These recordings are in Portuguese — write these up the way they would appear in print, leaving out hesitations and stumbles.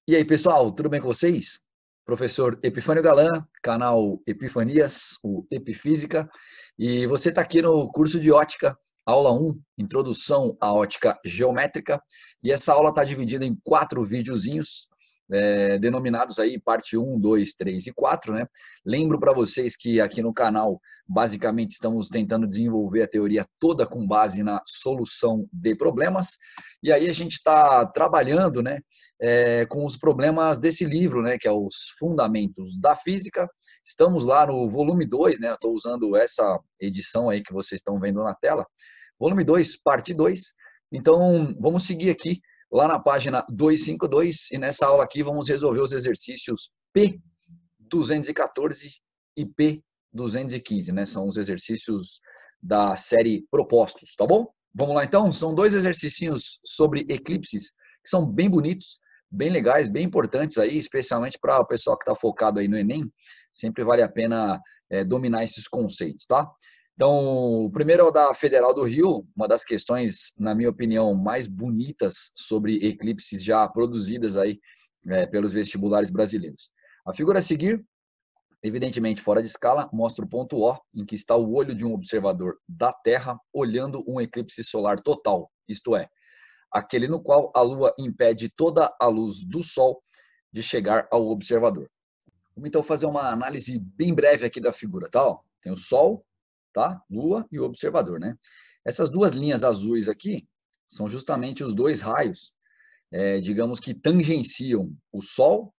E aí, pessoal, tudo bem com vocês? Professor Epifânio Galan, canal Epifanias, o Epifísica, e você está aqui no curso de ótica, aula 1, Introdução à Ótica Geométrica, e essa aula está dividida em 4 videozinhos, denominados aí parte 1, 2, 3 e 4, né? Lembro para vocês que aqui no canal, basicamente, estamos tentando desenvolver a teoria toda com base na solução de problemas, e aí a gente está trabalhando, né, com os problemas desse livro, né, que é os Fundamentos da Física. Estamos lá no volume 2, né, estou usando essa edição aí que vocês estão vendo na tela, volume 2, parte 2. Então, vamos seguir aqui lá na página 252 e nessa aula aqui vamos resolver os exercícios P214 e P215, né, são os exercícios da série propostos, tá bom? Vamos lá então, são 2 exercícios sobre eclipses que são bem bonitos, bem legais, bem importantes aí, especialmente para o pessoal que está focado aí no Enem, sempre vale a pena dominar esses conceitos, tá? Então, o primeiro é o da Federal do Rio, uma das questões, na minha opinião, mais bonitas sobre eclipses já produzidas aí pelos vestibulares brasileiros. A figura a seguir, evidentemente fora de escala, mostra o ponto O, em que está o olho de um observador da Terra olhando um eclipse solar total, isto é, aquele no qual a Lua impede toda a luz do Sol de chegar ao observador. Vamos então fazer uma análise bem breve aqui da figura, tá? Ó, tem o Sol, tá? Lua e o observador, né? Essas 2 linhas azuis aqui são justamente os 2 raios, digamos que tangenciam o Sol,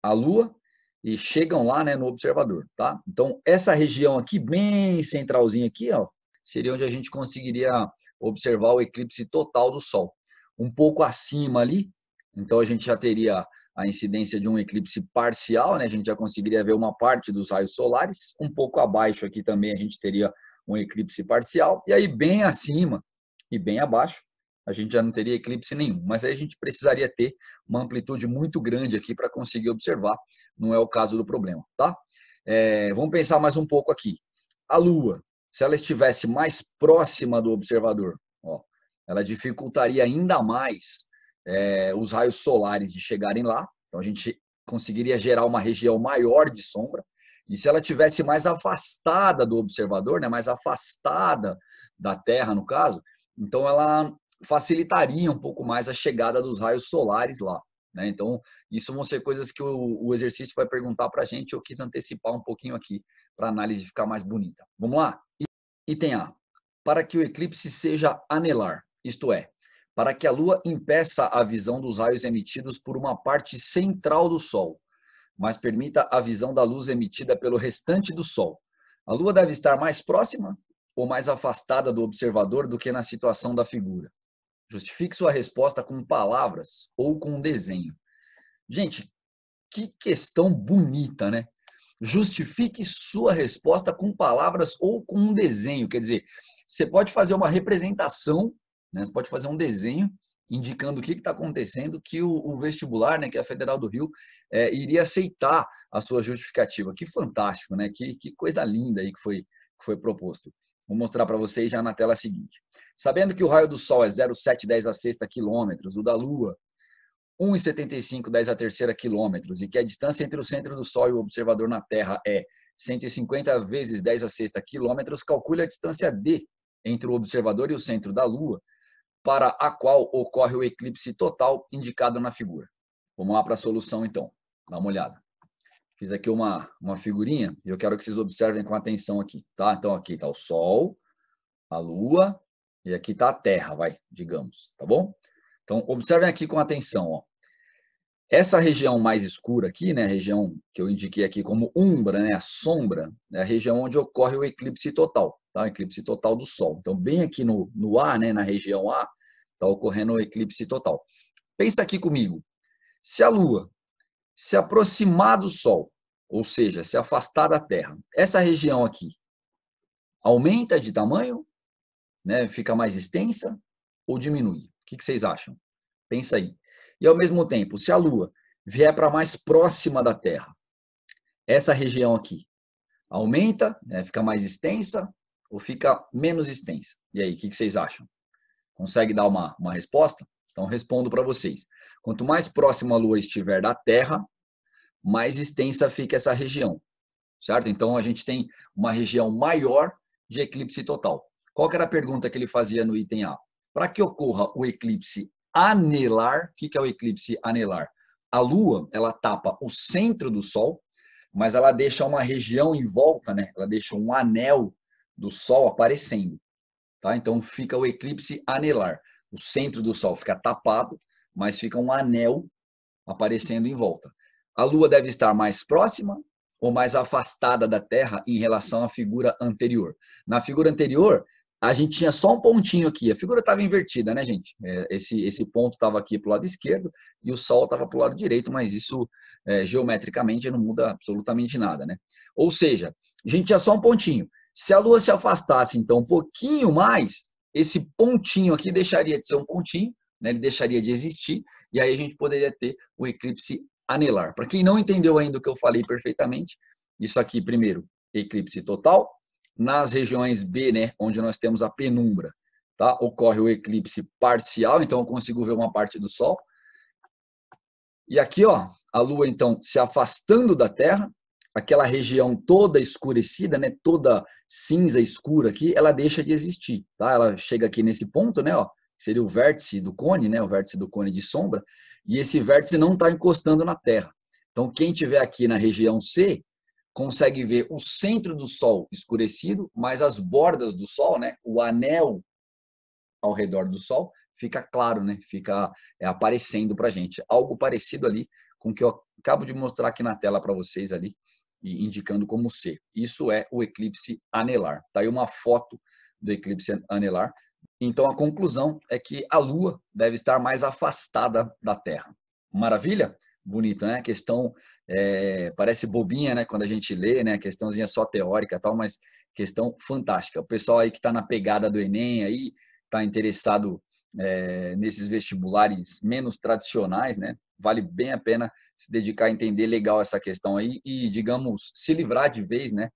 a Lua e chegam lá, né, no observador, tá? Então, essa região aqui, bem centralzinha aqui, ó, seria onde a gente conseguiria observar o eclipse total do Sol. Um pouco acima ali, então a gente já teria a incidência de um eclipse parcial, né? A gente já conseguiria ver uma parte dos raios solares. Um pouco abaixo aqui também a gente teria um eclipse parcial. E aí bem acima e bem abaixo a gente já não teria eclipse nenhum. Mas aí a gente precisaria ter uma amplitude muito grande aqui para conseguir observar. Não é o caso do problema, tá? Vamos pensar mais um pouco aqui. A Lua, se ela estivesse mais próxima do observador, ó, ela dificultaria ainda mais os raios solares de chegarem lá. Então a gente conseguiria gerar uma região maior de sombra. E se ela tivesse mais afastada do observador, né, mais afastada da Terra, no caso, então ela facilitaria um pouco mais a chegada dos raios solares lá, né? Então, isso vão ser coisas que o exercício vai perguntar para a gente. Eu quis antecipar um pouquinho aqui para a análise ficar mais bonita. Vamos lá? Item A. Para que o eclipse seja anelar, isto é, para que a Lua impeça a visão dos raios emitidos por uma parte central do Sol, mas permita a visão da luz emitida pelo restante do Sol. A Lua deve estar mais próxima ou mais afastada do observador do que na situação da figura. Justifique sua resposta com palavras ou com um desenho. Gente, que questão bonita, né? Justifique sua resposta com palavras ou com um desenho. Quer dizer, você pode fazer uma representação, né? Você pode fazer um desenho indicando o que está acontecendo, que o vestibular, né, que é a Federal do Rio, iria aceitar a sua justificativa. Que fantástico, né? Que coisa linda aí que foi proposto. Vou mostrar para vocês já na tela seguinte. Sabendo que o raio do Sol é 0,710 a sexta quilômetros, o da Lua 1,7510 a terceira quilômetros, e que a distância entre o centro do Sol e o observador na Terra é 150 vezes 10 a sexta quilômetros, calcule a distância D entre o observador e o centro da Lua, para a qual ocorre o eclipse total indicado na figura. Vamos lá para a solução, então. Dá uma olhada. Fiz aqui uma figurinha e eu quero que vocês observem com atenção aqui, tá? Então, aqui está o Sol, a Lua e aqui está a Terra, digamos, tá bom? Então, observem aqui com atenção, ó. Essa região mais escura aqui, né, a região que eu indiquei aqui como umbra, né, a sombra, é a região onde ocorre o eclipse total, tá? O eclipse total do Sol. Então, bem aqui no A, né, na região A, está ocorrendo o eclipse total. Pensa aqui comigo. Se a Lua se aproximar do Sol, ou seja, se afastar da Terra, essa região aqui aumenta de tamanho, né, fica mais extensa ou diminui? O que vocês acham? Pensa aí. E ao mesmo tempo, se a Lua vier para mais próxima da Terra, essa região aqui aumenta, né, fica mais extensa ou fica menos extensa? E aí, o que vocês acham? Consegue dar uma resposta? Então, respondo para vocês. Quanto mais próximo a Lua estiver da Terra, mais extensa fica essa região, certo? Então, a gente tem uma região maior de eclipse total. Qual que era a pergunta que ele fazia no item A? Para que ocorra o eclipse anelar, o que é o eclipse anelar? A Lua, ela tapa o centro do Sol, mas ela deixa uma região em volta, né? Ela deixa um anel do Sol aparecendo, tá? Então, fica o eclipse anelar. O centro do Sol fica tapado, mas fica um anel aparecendo em volta. A Lua deve estar mais próxima ou mais afastada da Terra em relação à figura anterior. Na figura anterior, a gente tinha só um pontinho aqui. A figura estava invertida, né, gente? Esse ponto estava aqui para o lado esquerdo e o Sol estava para o lado direito, mas isso geometricamente não muda absolutamente nada, né? Ou seja, a gente tinha só um pontinho. Se a Lua se afastasse, então, um pouquinho mais, esse pontinho aqui deixaria de ser um pontinho, né? Ele deixaria de existir, e aí a gente poderia ter o eclipse anelar. Para quem não entendeu ainda o que eu falei perfeitamente, isso aqui, primeiro, eclipse total. Nas regiões B, né, onde nós temos a penumbra, tá? Ocorre o eclipse parcial, então eu consigo ver uma parte do Sol. E aqui, ó, a Lua, então, se afastando da Terra, aquela região toda escurecida, né, toda cinza escura aqui, ela deixa de existir, tá? Ela chega aqui nesse ponto, né, ó, seria o vértice do cone, né, o vértice do cone de sombra, e esse vértice não está encostando na Terra. Então, quem estiver aqui na região C, consegue ver o centro do Sol escurecido, mas as bordas do Sol, né, o anel ao redor do Sol, fica claro, né, fica aparecendo para a gente. Algo parecido ali com o que eu acabo de mostrar aqui na tela para vocês ali, indicando como C. Isso é o eclipse anelar. Tá aí uma foto do eclipse anelar. Então, a conclusão é que a Lua deve estar mais afastada da Terra. Maravilha? Bonito, né? A questão parece bobinha, né? Quando a gente lê, né? A questãozinha só teórica e tal, mas questão fantástica. O pessoal aí que está na pegada do Enem, aí está interessado nesses vestibulares menos tradicionais, né? Vale bem a pena se dedicar a entender legal essa questão aí e, digamos, se livrar de vez, né?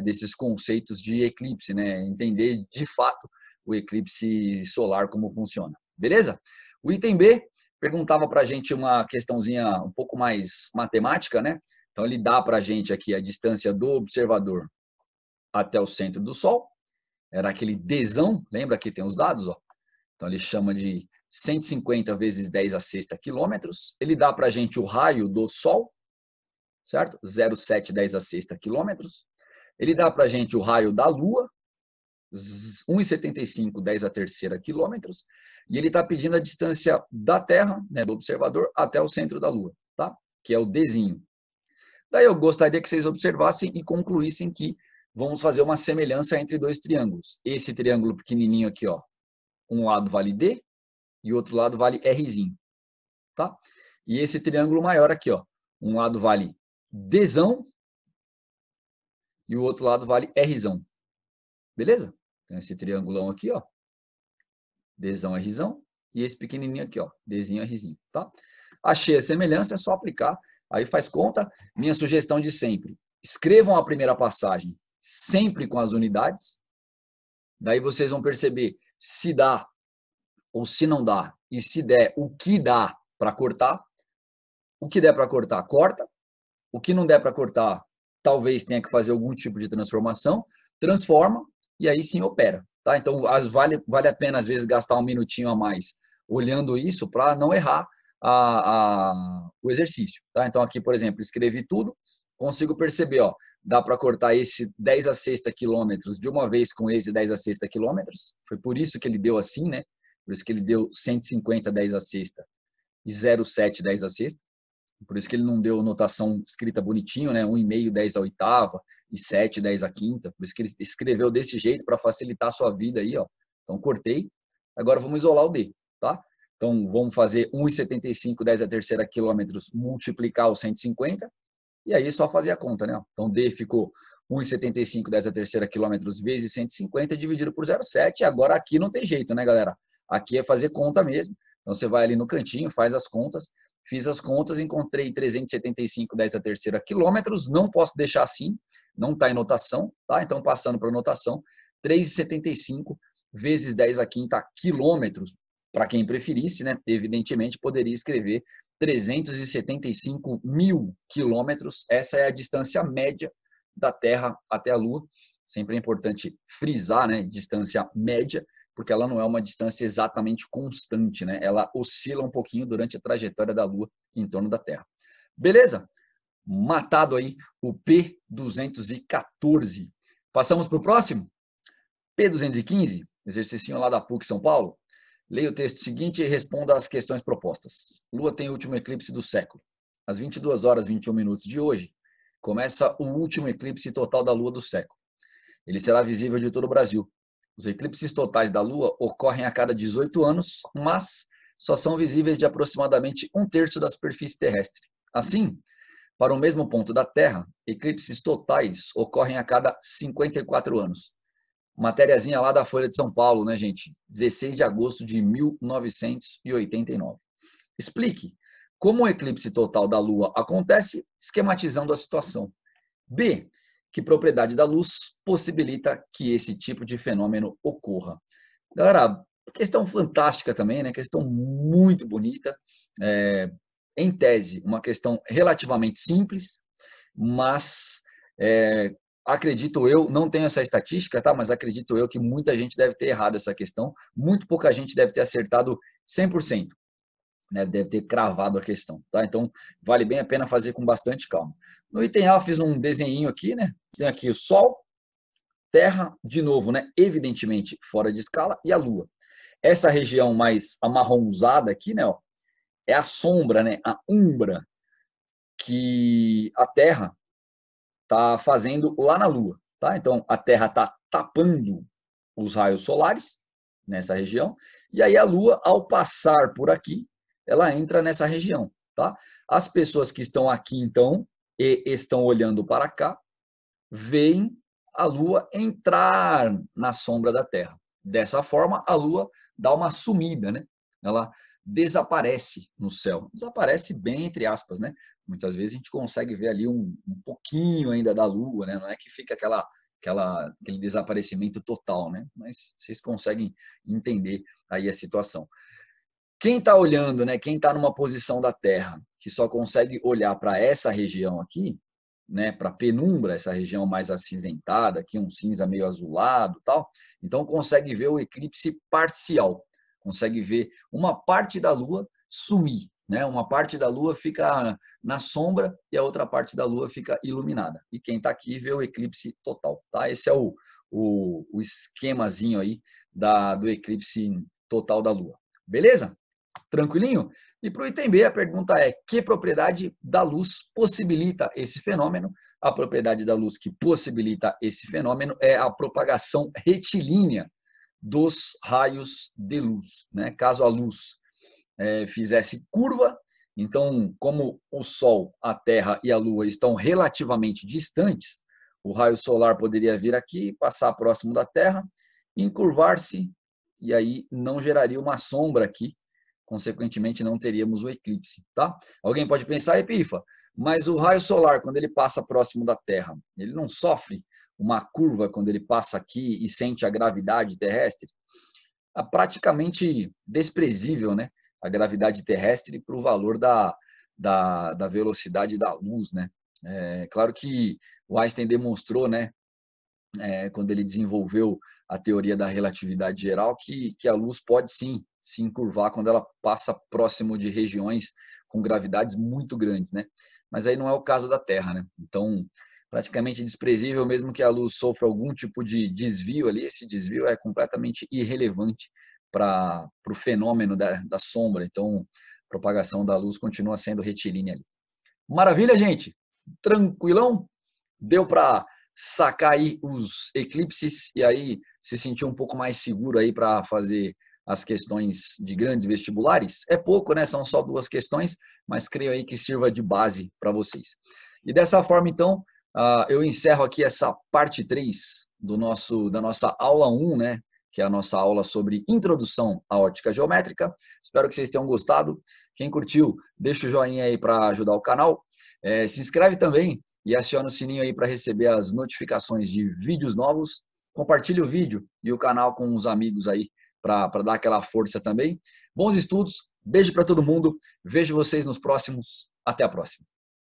Desses conceitos de eclipse, né? Entender de fato o eclipse solar, como funciona. Beleza? O item B perguntava para a gente uma questãozinha um pouco mais matemática, né? Então, ele dá para a gente aqui a distância do observador até o centro do Sol. Era aquele Dzão, lembra que tem os dados? Ó? Então, ele chama de 150 vezes 10 a sexta quilômetros. Ele dá para a gente o raio do Sol, certo? 0,710 a sexta quilômetros. Ele dá para a gente o raio da Lua, 1,75, 10 a terceira quilômetros, e ele está pedindo a distância da Terra, né, do observador, até o centro da Lua, tá? Que é o Dzinho. Daí eu gostaria que vocês observassem e concluíssem que vamos fazer uma semelhança entre dois triângulos. Esse triângulo pequenininho aqui, ó, um lado vale D e o outro lado vale Rzinho, tá? E esse triângulo maior aqui, ó, um lado vale Dzão e o outro lado vale Rzão. Beleza? Então, esse triangulão aqui, ó, Dzão, Rzão, e esse pequenininho aqui, ó, Dzinho, Rzinho, tá? Achei a semelhança, é só aplicar, aí faz conta. Minha sugestão de sempre, escrevam a primeira passagem sempre com as unidades, daí vocês vão perceber se dá ou se não dá, e se der, o que dá para cortar. O que der para cortar, corta. O que não der para cortar, talvez tenha que fazer algum tipo de transformação, transforma, e aí sim opera. Tá? Então, vale a pena, às vezes, gastar um minutinho a mais olhando isso para não errar o exercício. Tá? Então, aqui, por exemplo, escrevi tudo, consigo perceber, ó, dá para cortar esse 10 a sexta quilômetros de uma vez com esse 10 a sexta quilômetros. Foi por isso que ele deu assim, né? Por isso que ele deu 150 10 a sexta e 0,7 10 a sexta. Por isso que ele não deu notação escrita bonitinho, né? 1,5, 10 a oitava e 7, 10 a quinta. Por isso que ele escreveu desse jeito para facilitar a sua vida aí, ó. Então, cortei. Agora vamos isolar o D, tá? Então, vamos fazer 1,75, 10 a terceira quilômetros, multiplicar o 150. E aí, só fazer a conta, né? Então, D ficou 1,75, 10 a terceira quilômetros vezes 150 dividido por 0,7. Agora, aqui não tem jeito, né, galera? Aqui é fazer conta mesmo. Então, você vai ali no cantinho, faz as contas. Fiz as contas, encontrei 375 10 a terceira quilômetros, não posso deixar assim, não está em notação, tá? Então, passando para a notação, 3,75 vezes 10 a quinta quilômetros. para quem preferisse, né, evidentemente poderia escrever 375 mil quilômetros. Essa é a distância média da Terra até a Lua. Sempre é importante frisar, né, distância média, porque ela não é uma distância exatamente constante, né? Ela oscila um pouquinho durante a trajetória da Lua em torno da Terra. Beleza? Matado aí o P214. Passamos para o próximo? P215, exercício lá da PUC São Paulo. Leia o texto seguinte e responda às questões propostas. Lua tem o último eclipse do século. Às 22 horas e 21 minutos de hoje, começa o último eclipse total da Lua do século. Ele será visível de todo o Brasil. Os eclipses totais da Lua ocorrem a cada 18 anos, mas só são visíveis de aproximadamente 1/3 da superfície terrestre. Assim, para o mesmo ponto da Terra, eclipses totais ocorrem a cada 54 anos. Matériazinha lá da Folha de São Paulo, né, gente? 16 de agosto de 1989. Explique como o eclipse total da Lua acontece, esquematizando a situação. B. Que propriedade da luz possibilita que esse tipo de fenômeno ocorra. Galera, questão fantástica também, né? Questão muito bonita. Em tese, uma questão relativamente simples, mas acredito eu, não tenho essa estatística, tá? Mas acredito eu que muita gente deve ter errado essa questão, muito pouca gente deve ter acertado 100%, né? Deve ter cravado a questão, tá? Então, vale bem a pena fazer com bastante calma. No item A, eu fiz um desenho aqui, né? Tem aqui o Sol, Terra, de novo, né? Evidentemente fora de escala, e a Lua. Essa região mais amarronzada aqui, né? Ó, é a sombra, né? A umbra que a Terra está fazendo lá na Lua, tá? Então, a Terra está tapando os raios solares nessa região, e aí a Lua, ao passar por aqui, ela entra nessa região, tá? As pessoas que estão aqui, então, e estão olhando para cá, veem a Lua entrar na sombra da Terra. Dessa forma, a Lua dá uma sumida, né? Ela desaparece no céu. Desaparece bem entre aspas, né? Muitas vezes a gente consegue ver ali um pouquinho ainda da Lua, né? Não é que fica aquele desaparecimento total, né? Mas vocês conseguem entender aí a situação. Quem está olhando, né? Quem está numa posição da Terra que só consegue olhar para essa região aqui, né? Para a penumbra, essa região mais acinzentada, aqui um cinza meio azulado, tal. Então consegue ver o eclipse parcial. Consegue ver uma parte da Lua sumir, né? Uma parte da Lua fica na sombra e a outra parte da Lua fica iluminada. E quem está aqui vê o eclipse total, tá? Esse é o esquemazinho aí do eclipse total da Lua. Beleza? Tranquilinho? E para o item B, a pergunta é: que propriedade da luz possibilita esse fenômeno? A propriedade da luz que possibilita esse fenômeno é a propagação retilínea dos raios de luz, né? Caso a luz fizesse curva, então, como o Sol, a Terra e a Lua estão relativamente distantes, o raio solar poderia vir aqui, passar próximo da Terra, encurvar-se, e aí não geraria uma sombra aqui, consequentemente não teríamos o eclipse, tá? Alguém pode pensar, Epifa, mas o raio solar, quando ele passa próximo da Terra, ele não sofre uma curva quando ele passa aqui e sente a gravidade terrestre? É praticamente desprezível, né? A gravidade terrestre para o valor da velocidade da luz, né? Claro que o Einstein demonstrou, né, quando ele desenvolveu a teoria da relatividade geral, que a luz pode sim se encurvar quando ela passa próximo de regiões com gravidades muito grandes, né? Mas aí não é o caso da Terra, né? Então, praticamente desprezível, mesmo que a luz sofra algum tipo de desvio ali, esse desvio é completamente irrelevante para o fenômeno da sombra. Então, a propagação da luz continua sendo retilínea ali. Maravilha, gente? Tranquilão? Deu para sacar aí os eclipses e aí se sentir um pouco mais seguro aí para fazer as questões de grandes vestibulares? É pouco, né? São só 2 questões, mas creio aí que sirva de base para vocês. E dessa forma, então, eu encerro aqui essa parte 3 da nossa aula 1, né? Que é a nossa aula sobre introdução à ótica geométrica. Espero que vocês tenham gostado. Quem curtiu, deixa o joinha aí para ajudar o canal. Se inscreve também e aciona o sininho aí para receber as notificações de vídeos novos. Compartilhe o vídeo e o canal com os amigos aí para dar aquela força também. Bons estudos, beijo para todo mundo, vejo vocês nos próximos, até a próxima.